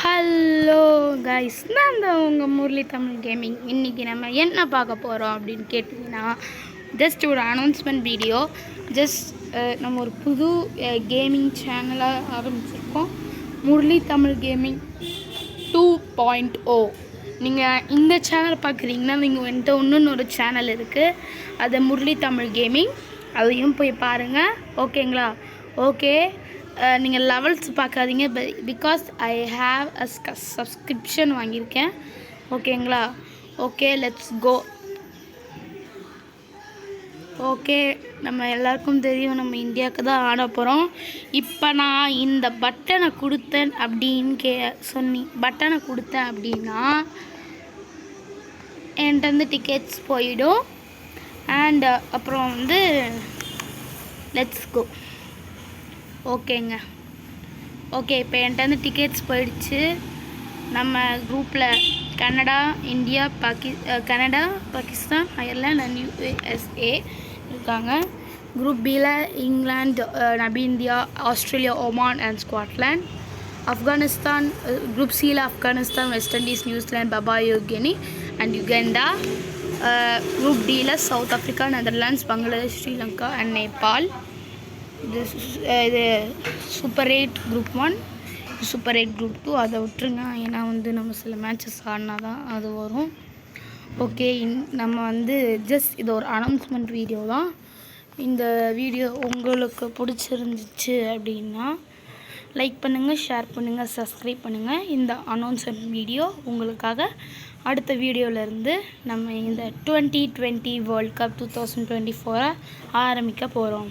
Hello guys, நான் தான் உங்கள் முரளி தமிழ் கேமிங். இன்றைக்கி நம்ம என்ன பார்க்க போகிறோம் அப்படின்னு கேட்டிங்கன்னா, ஜஸ்ட் ஒரு அனௌன்ஸ்மெண்ட் வீடியோ. நம்ம ஒரு புது கேமிங் சேனலாக ஆரம்பிச்சிருக்கோம், முரளி தமிழ் கேமிங் 2.0. நீங்கள் இந்த சேனல் பார்க்குறீங்கன்னா நீங்கள் வந்துட்டு இன்னொன்று சேனல் இருக்குது, அது முரளி தமிழ் கேமிங். அதையும் போய் பாருங்கள், ஓகேங்களா? ஓகே, நீங்கள் லெவல்ஸ் பார்க்காதீங்க, because I have a subscription வாங்கியிருக்கேன், ஓகேங்களா? Okay, let's go. ஓகே, நம்ம எல்லாருக்கும் தெரியும் நம்ம இந்தியாவுக்கு தான் ஆட போகிறோம். இப்போ நான் இந்த பட்டனை கொடுத்தேன் அப்படின்னு பட்டனை கொடுத்தேன் அப்படின்னா என்கிட்ட டிக்கெட்ஸ் போயிடும். அண்ட் அப்புறம் லெட்ஸ் கோ. ஓகேங்க, ஓகே, இப்போ என்கிட்ட டிக்கெட்ஸ் போயிடுச்சு. நம்ம குரூப்பில் Canada, India, Canada, Pakistan, Ireland and USA இருக்காங்க. குரூப் பியில் England, India, Australia, Oman and Scotland. Afghanistan, group சியில் Afghanistan, west Indies, New Zealand, bye bye new Guinea and யுகண்டா. Group டியில் south Africa, Netherlands, Bangladesh, Sri Lanka and Nepal. இது சூப்பர் 8 குரூப் 1, சூப்பர் 8 குரூப் 2 அதை விட்டுருங்க, ஏன்னா நம்ம சில மேட்சஸ் ஆடினா தான் அது வரும். ஓகே, நம்ம ஜஸ்ட் இது ஒரு அனௌன்ஸ்மெண்ட் வீடியோ தான். இந்த வீடியோ உங்களுக்கு பிடிச்சிருந்துச்சு அப்படின்னா லைக் பண்ணுங்கள், ஷேர் பண்ணுங்கள், சப்ஸ்கிரைப் பண்ணுங்கள். இந்த அனௌன்ஸ்மெண்ட் வீடியோ உங்களுக்காக அடுத்த வீடியோவிலேருந்து நம்ம இந்த 2020 வேர்ல்ட் கப் 2024 ஆரம்பிக்க போகிறோம்.